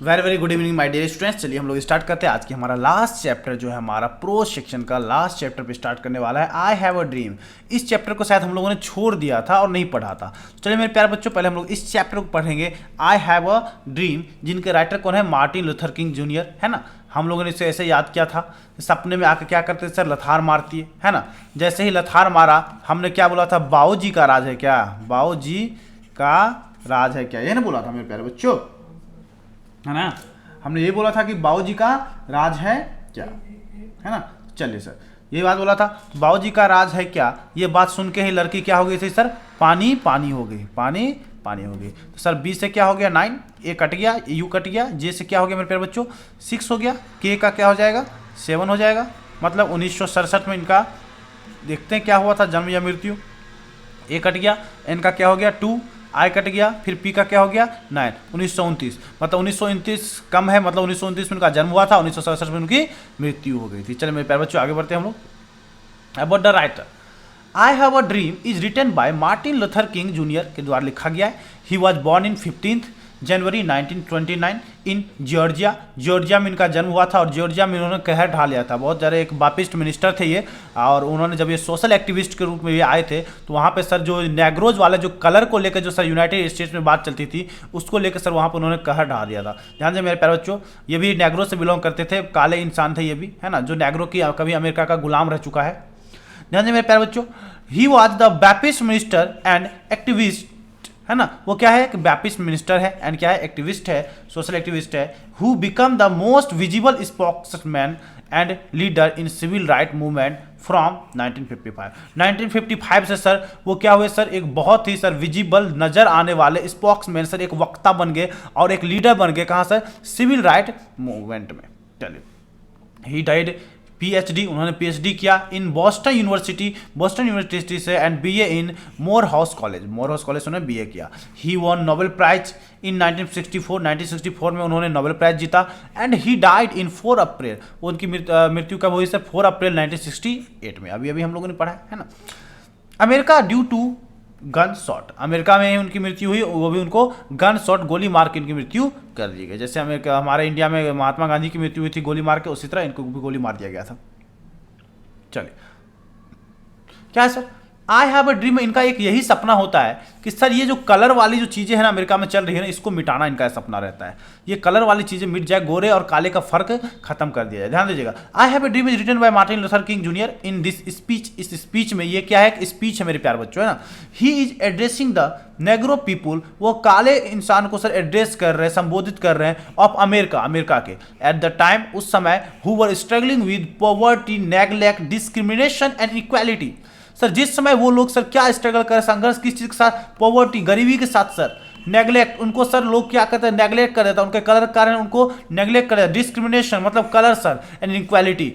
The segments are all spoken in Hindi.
Very very good evening my dear students. चलिए हम लोग स्टार्ट करते हैं। आज की हमारा लास्ट चैप्टर जो है हमारा प्रोज सेक्शन का लास्ट चैप्टर पे स्टार्ट करने वाला है आई हैव अ ड्रीम। इस चैप्टर को शायद हम लोगों ने छोड़ दिया था और नहीं पढ़ा था। चलिए मेरे प्यारे बच्चों, पहले हम लोग इस चैप्टर को पढ़ेंगे आई हैव अ ड्रीम, जिनके राइटर कौन है? मार्टिन लूथर किंग जूनियर, है ना। हम लोगों ने इसे ऐसे याद किया था, सपने में आकर क्या करते थे सर? लथार मारती है ना। जैसे ही लथार मारा हमने क्या बोला था? बाऊ जी का राज है क्या? बाऊ जी का राज है क्या? ये ना बोला था मेरे प्यारे बच्चों, है ना। हमने ये बोला था कि बाऊजी का राज है क्या, है ना। चलिए सर, ये बात बोला था बाऊजी का राज है क्या। ये बात सुन के ही लड़की क्या हो गई थी सर? पानी पानी हो गई, पानी पानी हो गई। तो सर बी से क्या हो गया? 9, ए कट गया, यू कट गया, जे से क्या हो गया मेरे प्यारे बच्चों? 6 हो गया, के का क्या हो जाएगा? 7 हो जाएगा। मतलब 1967 में इनका देखते हैं क्या हुआ था, जन्म या मृत्यु। ए कट गया, एन का क्या हो गया? 2, आई कट गया, फिर पी का क्या हो गया? 9, 1929। मतलब 1929 कम है, मतलब 1929 में उनका जन्म हुआ था, 1967 में उनकी मृत्यु हो गई थी। चलिए मेरे प्यारे बच्चों आगे बढ़ते हैं हम लोग। About the writer, I have a dream is written by Martin Luther King junior के द्वारा लिखा गया है। He was born in 15 January 1929 in Georgia. Georgia में इनका जन्म हुआ था और जॉर्जिया में उन्होंने कहर ढा लिया था। बहुत ज़्यादा एक बापिस्ट मिनिस्टर थे ये, और उन्होंने जब ये सोशल एक्टिविस्ट के रूप में ये आए थे तो वहाँ पे सर जो नेग्रोज वाले जो कलर को लेकर जो सर यूनाइटेड स्टेट्स में बात चलती थी उसको लेकर सर वहाँ पर उन्होंने कहर ढा दिया था। ध्यान से मेरे प्यारे बच्चों, ये भी नेग्रो से बिलोंग करते थे, काले इंसान थे ये भी, है ना, जो नेग्रो की कभी अमेरिका का गुलाम रह चुका है। ध्यान से मेरे प्यारे बच्चों, he was the Baptist minister and activist, है ना। वो क्या है? बैपिस्ट मिनिस्टर है एंड क्या है? एक्टिविस्ट है, सोशल एक्टिविस्ट है। Who became the most visible spokesman and leader in civil right movement from 1955। 1955 से सर वो क्या हुए सर? एक बहुत ही सर विजिबल नजर आने वाले स्पोक्समैन, सर एक वक्ता बन गए और एक लीडर बन गए। कहाँ सर? सिविल राइट मूवमेंट में। चलिए, ही डाइड पीएचडी, उन्होंने पीएचडी किया इन बॉस्टन यूनिवर्सिटी से and BA in more house college उन्होंने बीए किया। He won Nobel prize in 1964 में उन्होंने नोबेल प्राइज जीता। एंड ही डाइड इन 4 अप्रैल, उनकी मृत्यु कब हुई सर? 4 अप्रैल 1968 में। अभी हम लोगों ने पढ़ा है ना। America due to gun shot, America में उनकी मृत्यु हुई, वो भी उनको गन शॉट गोली मार के इनकी मृत्यु कर दी गई। जैसे अमेरिका हमारे इंडिया में महात्मा गांधी की मृत्यु हुई थी गोली मार के, उसी तरह इनको भी गोली मार दिया गया था। चलिए, क्या है sir? I have a dream, इनका एक यही सपना होता है कि सर ये जो कलर वाली जो चीज़ें हैं ना अमेरिका में चल रही है ना, इसको मिटाना इनका सपना रहता है। ये कलर वाली चीज़ें मिट जाए, गोरे और काले का फर्क खत्म कर दिया जाए। ध्यान दीजिएगा, I have a dream is written by Martin Luther King junior in this speech. इस स्पीच में ये क्या है? एक स्पीच है मेरे प्यारे बच्चों, है ना। He is addressing the negro people, वो काले इंसान को सर एड्रेस कर रहे हैं, संबोधित कर रहे हैं, ऑफ अमेरिका के। एट द टाइम, उस समय, who were struggling with poverty, neglect, discrimination and equality. Sir जिस समय वो लोग सर क्या स्ट्रगल कर, संघर्ष किस चीज के साथ? पॉवर्टी, गरीबी के साथ सर। नेग्लेक्ट, उनको सर लोग क्या करते हैं? नेग्लेक्ट कर देता है, उनके कलर के कारण उनको नेग्लेक्ट कर देता है। डिस्क्रिमिनेशन मतलब कलर सर, एंड इनक्वालिटी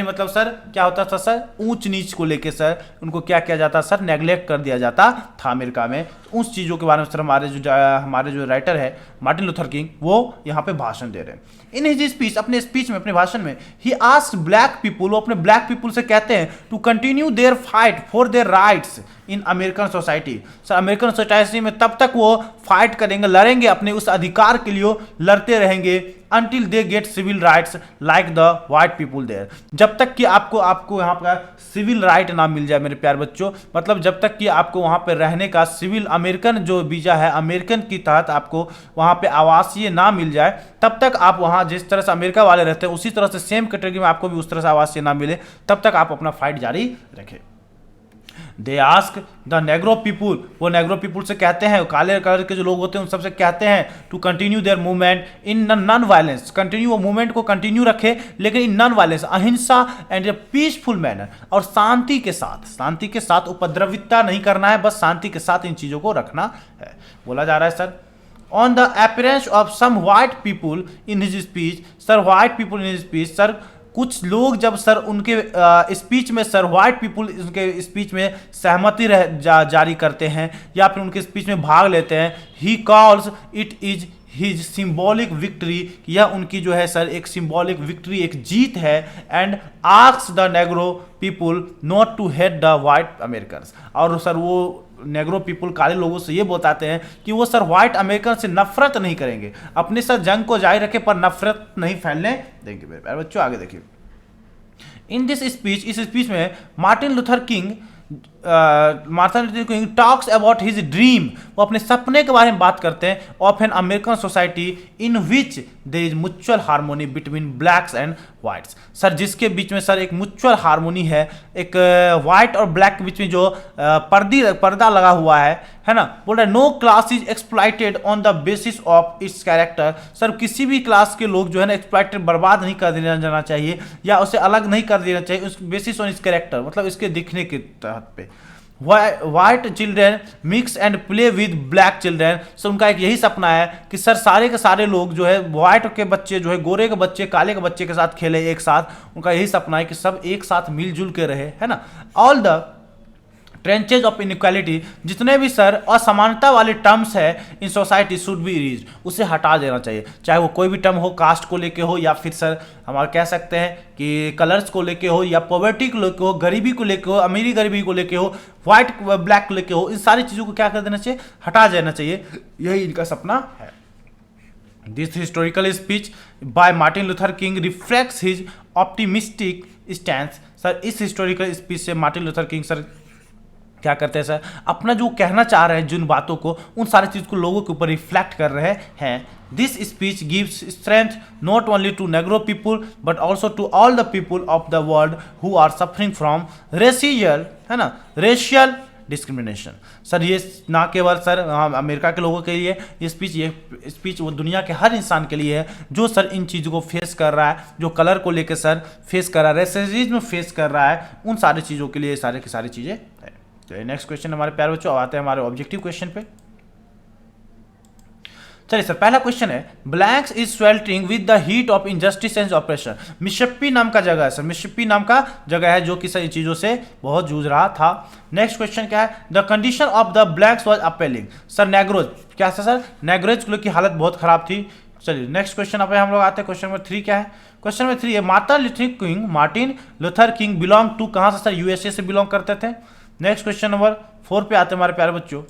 मतलब सर क्या होता था सर? ऊंच नीच को लेके सर उनको क्या किया जाता सर? नेग्लेक्ट कर दिया जाता था अमेरिका में। उस चीज़ों के बारे में सर हमारे जो राइटर है मार्टिन लूथर किंग, वो यहाँ पे भाषण दे रहे हैं। इन हिज स्पीच, अपने स्पीच में, अपने भाषण में, ही आस्क्ड ब्लैक पीपुल, वो अपने ब्लैक पीपुल से कहते हैं to continue their fight for their rights in American society. Sir American society में तब तक वो फाइट करेंगे, लड़ेंगे, अपने उस अधिकार के लिए लड़ते रहेंगे, until they get civil rights like the white people there। जब तक कि आपको यहाँ पर सिविल राइट ना मिल जाए मेरे प्यारे बच्चों, मतलब जब तक कि आपको वहाँ पे रहने का सिविल अमेरिकन जो वीजा है, अमेरिकन की तहत आपको वहाँ पे आवासीय ना मिल जाए, तब तक आप वहाँ जिस तरह से अमेरिका वाले रहते हैं उसी तरह से सेम कैटेगरी में आपको भी उस तरह से आवासीय ना मिले, तब तक आप अपना फाइट जारी रखें। They ask the negro people, वो नेग्रो पीपुल से कहते हैं, काले कलर के जो लोग होते हैं उन सबसे कहते हैं to continue their movement in non violence, continue वो मूवमेंट को कंटिन्यू रखे लेकिन इन नॉन वायलेंस, अहिंसा एंड ए पीसफुल मैनर, और शांति के साथ उपद्रविता नहीं करना है, बस शांति के साथ इन चीज़ों को रखना है। बोला जा रहा है sir on the appearance of some white people in his speech. Sir white people in his speech, sir कुछ लोग जब सर उनके स्पीच में, सर व्हाइट पीपुल उनके स्पीच में सहमति जारी करते हैं या फिर उनके स्पीच में भाग लेते हैं, he calls it is his symbolic victory, यह उनकी जो है सर एक सिंबॉलिक विक्ट्री, एक जीत है। And asks the negro people not to hate the white Americans, और सर वो नेग्रो पीपल काले लोगों से ये बताते हैं कि वो सर व्हाइट अमेरिकन से नफरत नहीं करेंगे, अपने सर जंग को जारी रखे पर नफरत नहीं फैलने देंगे। मेरे प्यारे बच्चों आगे देखिए, इन दिस स्पीच, इस स्पीच में Martin Luther King talks about his dream, वो अपने सपने के बारे में बात करते हैं, of an American society in which there is mutual harmony between blacks and whites. Sir जिसके बीच में सर एक म्यूचुअल हार्मोनी है, एक व्हाइट और ब्लैक के बीच में जो पर्दा लगा हुआ है ना। बोल रहा है no class is exploited on the basis of its character. Sir किसी भी क्लास के लोग जो है ना एक्सप्लॉइटेड, बर्बाद नहीं कर देना जाना चाहिए या उसे अलग नहीं कर देना चाहिए उस बेसिस ऑन इस कैरेक्टर, मतलब इसके दिखने के तहत पे। White children mix and play with black children. Sir उनका एक यही सपना है कि सर सारे के सारे लोग जो है व्हाइट के बच्चे जो है गोरे के बच्चे काले के बच्चे के साथ खेले एक साथ। उनका यही सपना है कि सब एक साथ मिलजुल के रहे, है ना। All the tranches of inequality, जितने भी सर असमानता वाले टर्म्स है in society should be erased, उसे हटा देना चाहिए। चाहे वो कोई भी टर्म हो, कास्ट को लेके हो या फिर सर हमारा कह सकते हैं कि कलर्स को लेके हो या पॉवर्टी को लेके हो, गरीबी को लेके हो, अमीरी गरीबी को लेके हो, व्हाइट ब्लैक को लेके हो, इन सारी चीज़ों को क्या कर देना चाहिए, हटा देना चाहिए। यही इनका सपना है। This historical speech bye Martin Luther king reflects his optimistic stance. Sir इस हिस्टोरिकल स्पीच से मार्टिन लूथर किंग सर क्या करते हैं सर, अपना जो कहना चाह रहे हैं जिन बातों को, उन सारी चीज़ को लोगों के ऊपर रिफ्लेक्ट कर रहे हैं। This speech gives strength not only to negro people but also to all the people of the world who are suffering from racial, है ना, रेशियल डिस्क्रिमिनेशन। सर ये ना केवल सर अमेरिका के लोगों के लिए ये स्पीच वो दुनिया के हर इंसान के लिए है जो सर इन चीज़ों को फेस कर रहा है, जो कलर को लेकर सर फेस कर रहा है, रेसिज्म फेस कर रहा है, उन सारी चीज़ों के लिए सारे की सारी चीज़ें है। तो नेक्स्ट क्वेश्चन हमारे प्यारे बच्चों आते हैं हमारे ऑब्जेक्टिव क्वेश्चन पे। चलिए सर पहला क्वेश्चन है, blacks is sweltering with the heat of injustice and oppression. Mississippi नाम का जगह है सर, मिसिसिपी नाम का जगह है जो कि सर इन चीज़ों से बहुत जूझ रहा था। नेक्स्ट क्वेश्चन क्या है, the condition of the blacks was appalling. Sir negroes क्या सर, नेग्रोज की हालत बहुत खराब थी। चलिए नेक्स्ट क्वेश्चन पे हम लोग आते हैं। क्वेश्चन नंबर 3 क्या है, क्वेश्चन नंबर 3 है, Martin Luther King belong to, कहाँ से सर, यूएसए से बिलोंग करते थे। नेक्स्ट क्वेश्चन नंबर 4 पे आते हैं हमारे प्यारे बच्चों,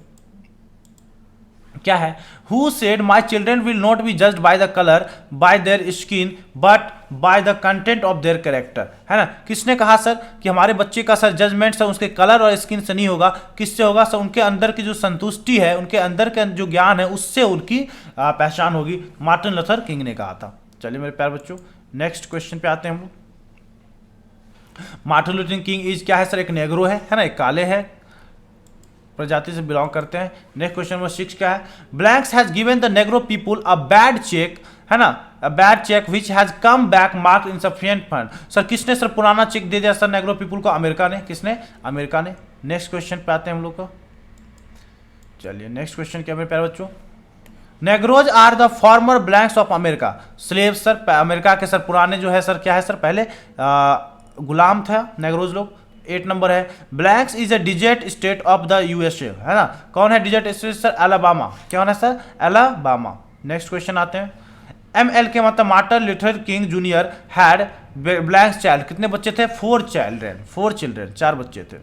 क्या है, who said my children will not be judged by the colour bye their skin but by the content of their character, है ना। किसने कहा सर कि हमारे बच्चे का सर जजमेंट सर उसके कलर और स्किन से नहीं होगा, किससे होगा सर, उनके अंदर की जो संतुष्टि है, उनके अंदर के जो ज्ञान है उससे उनकी पहचान होगी। मार्टिन लूथर किंग ने कहा था। चलिए मेरे प्यारे बच्चों नेक्स्ट क्वेश्चन पे आते हैं हम लोग। मार्टिन लूथर किंग इज क्या है सर, एक नेग्रो है ना, एक काले है प्रजाति से बिलोंग करते हैं। नेक्स्ट क्वेश्चन नंबर 6 क्या है, blacks has given the negro people a bad check, है ना, a bad check which has come back marked insufficient fund. Sir किसने सर पुराना चेक दे दिया सर नेग्रो पीपुल को, अमेरिका ने। किसने, अमेरिका ने। नेक्स्ट क्वेश्चन पे आते हैं हम लोग को। चलिए नेक्स्ट क्वेश्चन क्या मेरे प्यारे बच्चों, negroes are the former blacks of America. Slave sir America के सर पुराने जो है सर क्या है सर, पहले गुलाम था नेग्रोज लोग। 8 नंबर है, blacks is a desert state of the USA, है ना। कौन है डिजर्ट स्टेट सर, अलाबामा। क्या होना है सर, अलाबामा। नेक्स्ट क्वेश्चन आते हैं, ML के मतलब Martin Luther King junior had blacks child, कितने बच्चे थे, 4 चिल्ड्रेन, 4 बच्चे थे।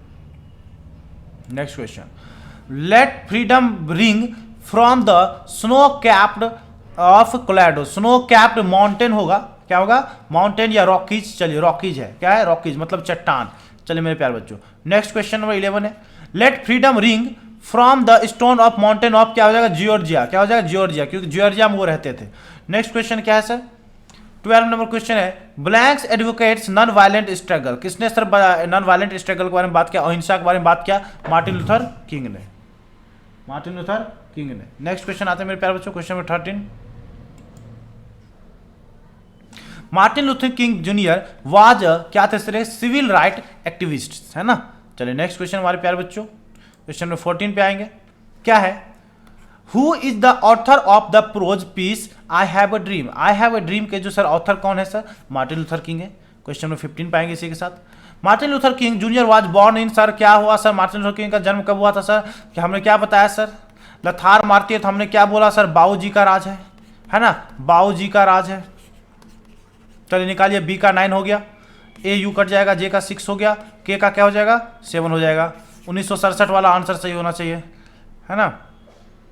Next question, let freedom ring from the snow capped of Colorado. Snow capped mountain होगा, क्या होगा, माउंटेन या रॉकीज। चलिए रॉकीज है, क्या है, रॉकीज मतलब चट्टान। चलिए मेरे प्यारे बच्चों नेक्स्ट क्वेश्चन नंबर 11 है, let freedom ring from the stone of mountain of, क्या हो जाएगा, जियोर्जिया। क्या हो जाएगा, जियोर्जिया, क्योंकि जियोर्जिया में वो रहते थे। नेक्स्ट क्वेश्चन क्या है सर, 12 नंबर क्वेश्चन है, blacks advocates non violent struggle. किसने सर नॉन वायलेंट स्ट्रगल के बारे में बात किया, अहिंसा के बारे में बात किया, मार्टिन लूथर किंग ने। नेक्स्ट क्वेश्चन आते हैं मेरे प्यारे बच्चों, question number 13, Martin Luther King junior was क्या थे सर, सिविल राइट एक्टिविस्ट, है ना। चलिए नेक्स्ट क्वेश्चन हमारे प्यारे बच्चों, क्वेश्चन नंबर 14 पे आएंगे, क्या है, who is the author of the prose piece I have a dream. I have a dream के जो सर ऑथर कौन है सर, मार्टिन लूथर किंग है। क्वेश्चन नंबर 15 पे आएंगे इसी के साथ, Martin Luther King junior was born in, sir क्या हुआ सर, मार्टिन लूथर किंग का जन्म कब हुआ था सर, कि हमने क्या बताया सर, लथार मारती है तो हमने क्या बोला सर, बाऊ जी का राज है ना, बाऊ जी का राज है। चलिए निकालिए, बी का 9 हो गया, ए यू कट जाएगा, जे का 6 हो गया, के का क्या हो जाएगा, 7 हो जाएगा। 1967 वाला आंसर सही होना चाहिए, है ना।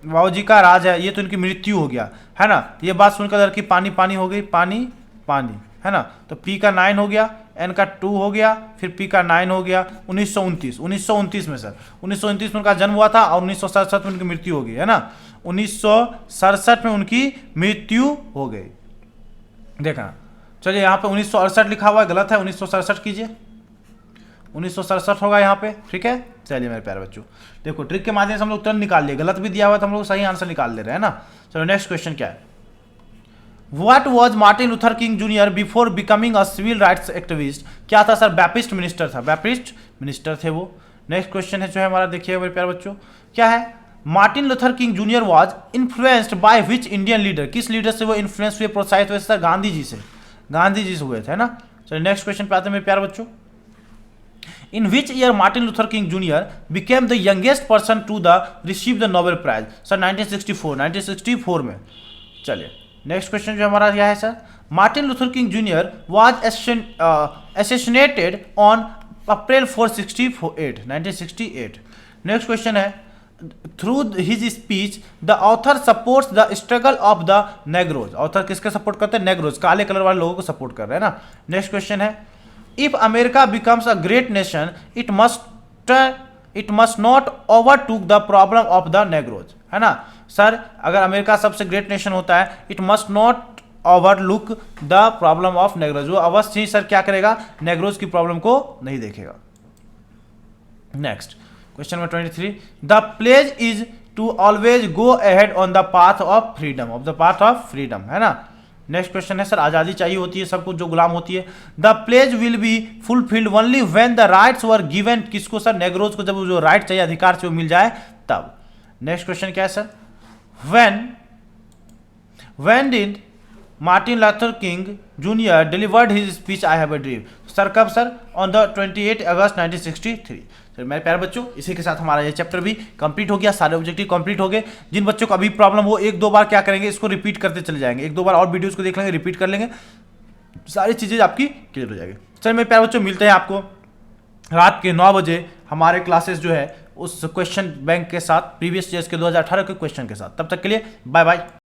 बाबू जी का राज है, ये तो इनकी मृत्यु हो गया, है ना। ये बात सुनकर लड़की पानी पानी हो गई, पानी पानी, है ना। तो पी का 9 हो गया, एन का 2 हो गया, फिर पी का 9 हो गया। 1929 में सर, 1929 में उनका जन्म हुआ था और 1967 में उनकी मृत्यु हो गई, है ना। 1967 में उनकी मृत्यु हो गई, देखना। चलिए यहाँ पे 1968 लिखा हुआ है, गलत है, 1967 कीजिए, 1967 होगा यहाँ पे, ठीक है। चलिए मेरे प्यारे बच्चों, देखो ट्रिक के माध्यम से हम लोग तुरंत निकाल लिए, गलत भी दिया हुआ तो हम लोग सही आंसर निकाल ले रहे हैं ना। चलो नेक्स्ट क्वेश्चन क्या है, what was Martin Luther King junior before becoming a civil rights activist? क्या था सर? बैप्टिस्ट मिनिस्टर था, बैप्टिस्ट मिनिस्टर थे वो। नेक्स्ट क्वेश्चन है जो है हमारा, देखिए मेरे प्यारे बच्चों, क्या है, Martin Luther King Junior was influenced by which Indian leader? किस लीडर से वो इन्फ्लुएंस हुए, प्रोत्साहित हुए सर? गांधी जी से, गांधी जी से हुए थे ना। चलिए नेक्स्ट क्वेश्चन पे आते हैं मेरे प्यारे बच्चों, in which year Martin Luther King Junior became the youngest person to the receive the Nobel prize? Sir 1964 में। चलिए नेक्स्ट क्वेश्चन जो हमारा यह है sir, Martin Luther King Junior was assassinated on April 1968। Next question है, through his speech the author supports the struggle of the negroes? Author किसके सपोर्ट करते हैं? नेग्रोज, काले कलर वाले लोगों को सपोर्ट कर रहे हैं ना। नेक्स्ट क्वेश्चन है, if America becomes a great nation it must not overtook the problem of the negroes, है ना। सर अगर अमेरिका सबसे ग्रेट नेशन होता है, it must not overlook the problem of नेग्रोज, वो अवश्य ही सर क्या करेगा? नेग्रोज की प्रॉब्लम को नहीं देखेगा। Next question number 23, the pledge is to always go ahead on the path of freedom, है ना। नेक्स्ट क्वेश्चन है सर, आजादी चाहिए होती है सबको, जो गुलाम होती है। The pledge will be fulfilled only when the rights were given? किसको सर? नेग्रोज को, जब जो राइट चाहिए, अधिकार से वो मिल जाए तब। नेक्स्ट क्वेश्चन क्या है sir, when did Martin Luther King Junior delivered his speech I have a dream? Sir कब sir? On the 28 August 1963। Sir मेरे प्यारे बच्चों, इसी के साथ हमारा ये चैप्टर भी कंप्लीट हो गया, सारे ऑब्जेक्टिव कंप्लीट हो गए। जिन बच्चों को अभी प्रॉब्लम हो, एक दो बार क्या करेंगे, इसको रिपीट करते चले जाएंगे, एक दो बार और वीडियोस को देख लेंगे, रिपीट कर लेंगे, सारी चीज़ें आपकी क्लियर हो जाएगी। सर मेरे प्यारे बच्चों, मिलते हैं आपको रात के 9 बजे हमारे क्लासेस जो है उस क्वेश्चन बैंक के साथ, प्रीवियस ईयर्स के 2018 के क्वेश्चन के साथ। तब तक के लिए बाय बाय।